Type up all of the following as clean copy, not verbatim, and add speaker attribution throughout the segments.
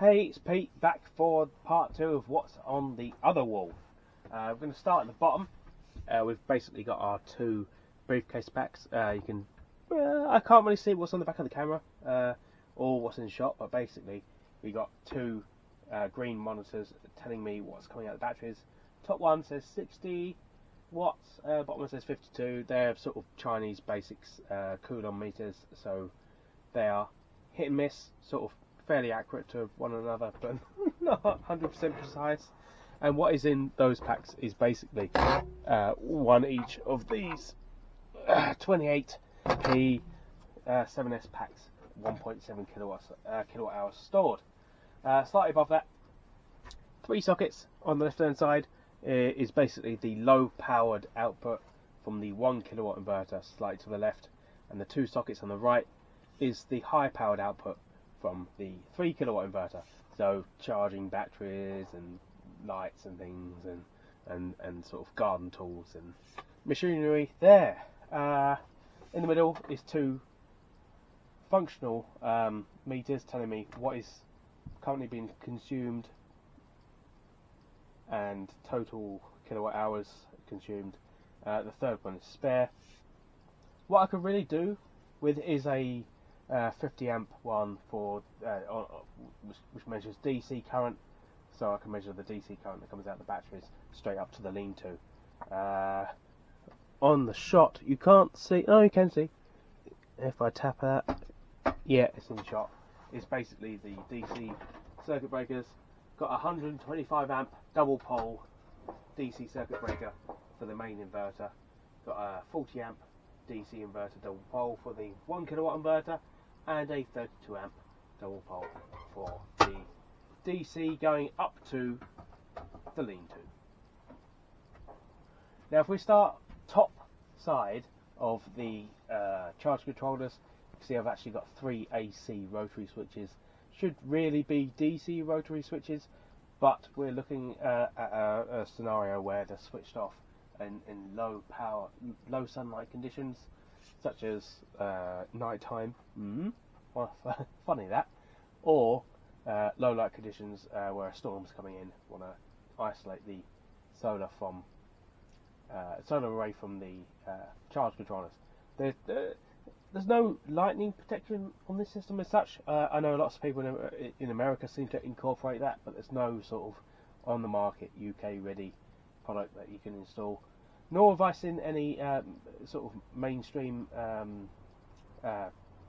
Speaker 1: Hey, it's Pete, back for part 2 of what's on the other wall. We're going to start at the bottom. We've basically got our 2 briefcase packs. I can't really see what's on the back of the camera or what's in shot, but basically we got 2 green monitors telling me what's coming out of the batteries. Top one says 60 watts, bottom one says 52. They're sort of Chinese basics coulomb meters, so they are hit and miss, sort of fairly accurate to one another, but not 100% precise. And what is in those packs is basically one each of these 28p 7S packs, 1.7 kilowatt hours stored. Slightly above that, 3 sockets on the left hand side is basically the low powered output from the 1 kilowatt inverter, slightly to the left, and the 2 sockets on the right is the high powered output from the 3 kilowatt inverter, so charging batteries and lights and things and sort of garden tools and machinery there. In the middle is 2 functional meters telling me what is currently being consumed and total kilowatt hours consumed. The third one is spare. What I could really do with is a 50 amp one for which measures DC current, so I can measure the DC current that comes out of the batteries straight up to the lean-to. On the shot you can't see, oh you can see, if I tap that, yeah, it's in the shot. It's basically the DC circuit breakers. Got a 125 amp double pole DC circuit breaker for the main inverter. Got a 40 amp DC inverter double pole for the 1 kilowatt inverter, and a 32 amp double pole for the DC going up to the lean-to. Now if we start top side of the charge controllers, you can see I've actually got 3 AC rotary switches. Should really be DC rotary switches, but we're looking at a scenario where they're switched off in low power, low sunlight conditions, such as night time. Well, funny that. Or low light conditions where a storm's coming in. Want to isolate the solar array from the charge controllers. There's no lightning protection on this system as such. I know lots of people in America seem to incorporate that, but there's no sort of on the market UK ready product that you can install. Nor have I seen any sort of mainstream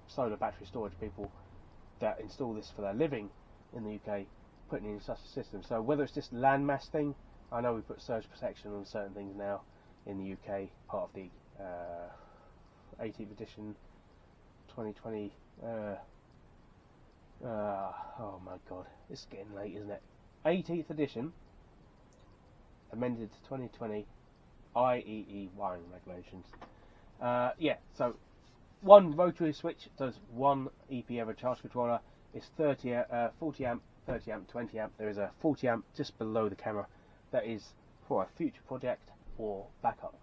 Speaker 1: solar battery storage people that install this for their living in the UK putting in such a system. So whether it's just a landmass thing, I know we put surge protection on certain things now in the UK, part of the 18th edition 2020. Oh my god, it's getting late, isn't it? 18th edition, amended to 2020 IEE wiring regulations. Yeah, so 1 rotary switch does 1 Epever charge controller. It's 40 amp, 30 amp, 20 amp. There is a 40 amp just below the camera that is for a future project or backup.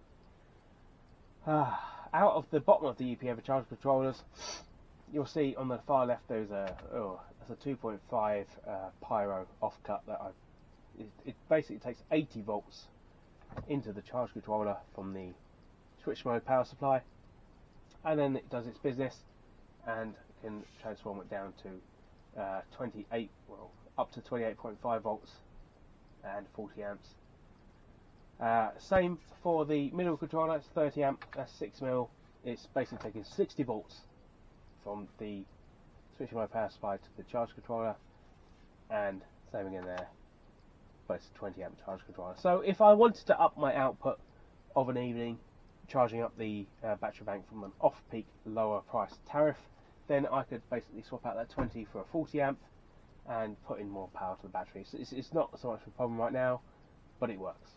Speaker 1: Out of the bottom of the Epever charge controllers, you'll see on the far left there's a 2.5 pyro offcut that it basically takes 80 volts into the charge controller from the switch mode power supply, and then it does its business and can transform it down to up to 28.5 volts and 40 amps. Same for the middle controller. It's 30 amp, that's 6mm. It's basically taking 60 volts from the switch mode power supply to the charge controller, and same again there, but it's a 20 amp charge controller. So if I wanted to up my output of an evening, charging up the battery bank from an off-peak lower price tariff, then I could basically swap out that 20 for a 40 amp and put in more power to the battery. So it's not so much of a problem right now, but it works.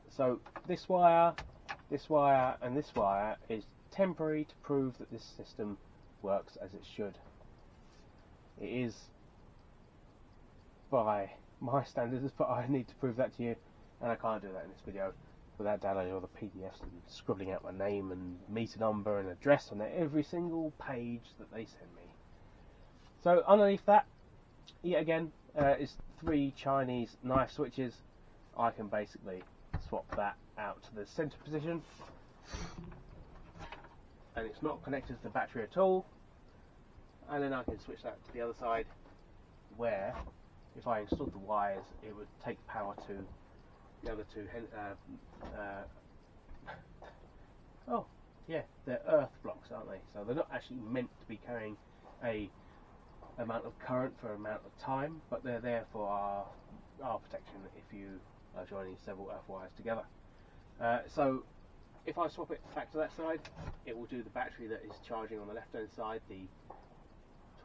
Speaker 1: So this wire, and this wire is temporary to prove that this system works as it should. It is by my standards, but I need to prove that to you, and I can't do that in this video without downloading all the PDFs and scribbling out my name and meter number and address on every single page that they send me. So underneath that Yet again, it's 3 Chinese knife switches. I can basically swap that out to the center position, and it's not connected to the battery at all. And then I can switch that to the other side, where if I installed the wires, it would take power to the other 2 oh yeah, they're earth blocks, aren't they? So they're not actually meant to be carrying a amount of current for an amount of time, but they're there for our protection if you are joining several earth wires together. So if I swap it back to that side, it will do the battery that is charging on the left hand side, the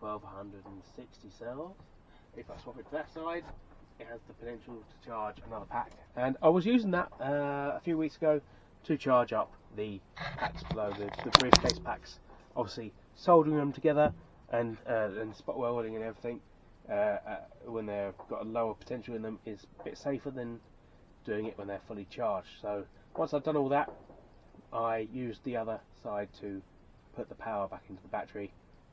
Speaker 1: 1260 cells. If I swap it to that side, it has the potential to charge another pack. And I was using that a few weeks ago to charge up the packs below, the briefcase packs. Obviously soldering them together and spot welding and everything when they've got a lower potential in them is a bit safer than doing it when they're fully charged. So once I've done all that, I used the other side to put the power back into the battery,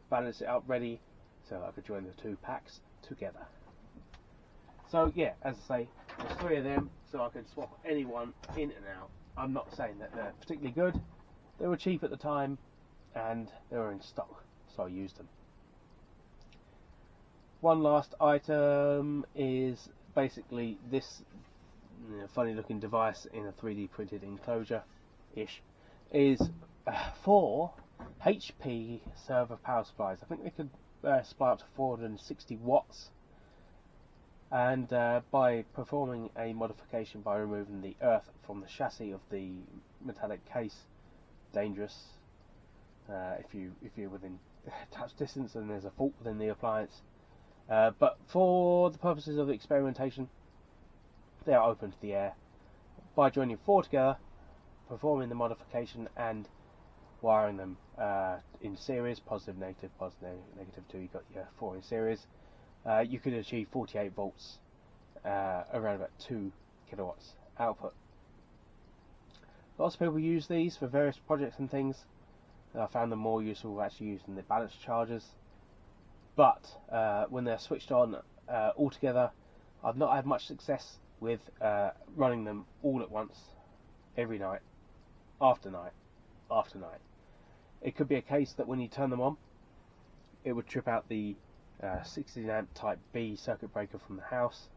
Speaker 1: balance it up ready so I could join the 2 packs together. So yeah, as I say, there's 3 of them, so I could swap any one in and out. I'm not saying that they're particularly good. They were cheap at the time and they were in stock, so I used them. One last item is basically this funny looking device in a 3D printed enclosure ish, is 4 HP server power supplies. I think they could supply up to 460 watts, and by performing a modification by removing the earth from the chassis of the metallic case, dangerous if you're within touch distance and there's a fault within the appliance, but for the purposes of experimentation they are open to the air. By joining 4 together, performing the modification and wiring them in series, positive, negative 2, you got your 4 in series, you could achieve 48 volts, around about 2 kilowatts output. Lots of people use these for various projects and things. I found them more useful actually using the balance chargers, but when they're switched on all together, I've not had much success with running them all at once, every night, after night, after night. It could be a case that when you turn them on, it would trip out the 16 amp type B circuit breaker from the house,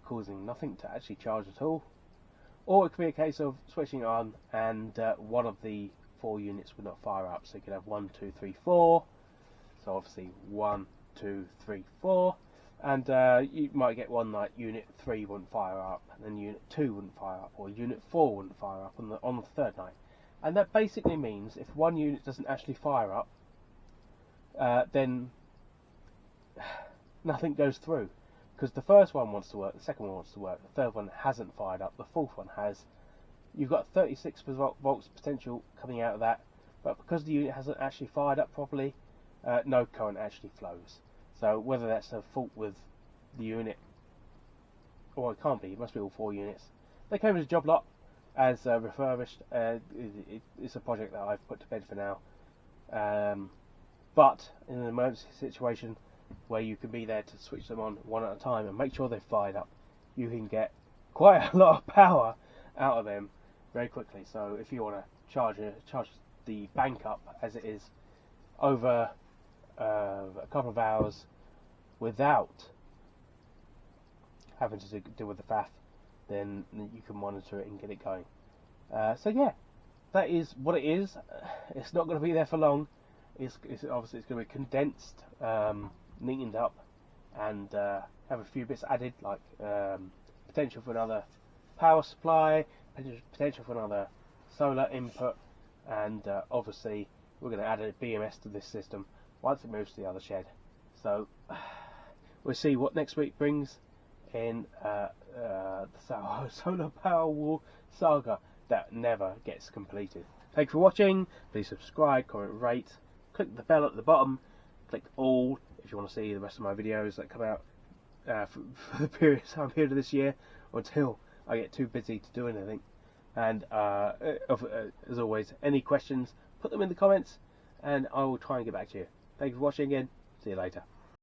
Speaker 1: causing nothing to actually charge at all. Or it could be a case of switching on and one of the 4 units would not fire up. So you could have 1, 2, 3, 4. So obviously 1, 2, 3, 4. And you might get one like unit 3 wouldn't fire up, and then unit 2 wouldn't fire up, or unit 4 wouldn't fire up on the 3rd night. And that basically means if one unit doesn't actually fire up, then nothing goes through. Because the first one wants to work, the second one wants to work, the 3rd one hasn't fired up, the 4th one has. You've got 36 volts potential coming out of that, but because the unit hasn't actually fired up properly, no current actually flows. So whether that's a fault with the unit, or it can't be, it must be all 4 units. They came as a job lot, as refurbished. It's a project that I've put to bed for now. But in an emergency situation where you can be there to switch them on one at a time and make sure they're fired up, you can get quite a lot of power out of them very quickly. So if you want to charge the bank up as it is over a couple of hours without having to deal with the faff, then you can monitor it and get it going. So yeah, that is what it is. It's not going to be there for long. It's obviously it's going to be condensed, neatened up, and have a few bits added, like potential for another power supply, potential for another solar input, and obviously we're going to add a BMS to this system once it moves to the other shed. So we'll see what next week brings in the solar power war saga that never gets completed. Thank you for watching. Please subscribe, comment, rate, click the bell at the bottom, click all if you want to see the rest of my videos that come out for the period I'm here to this year, until I get too busy to do anything. And as always, any questions, put them in the comments and I will try and get back to you. Thank you for watching again. See you later.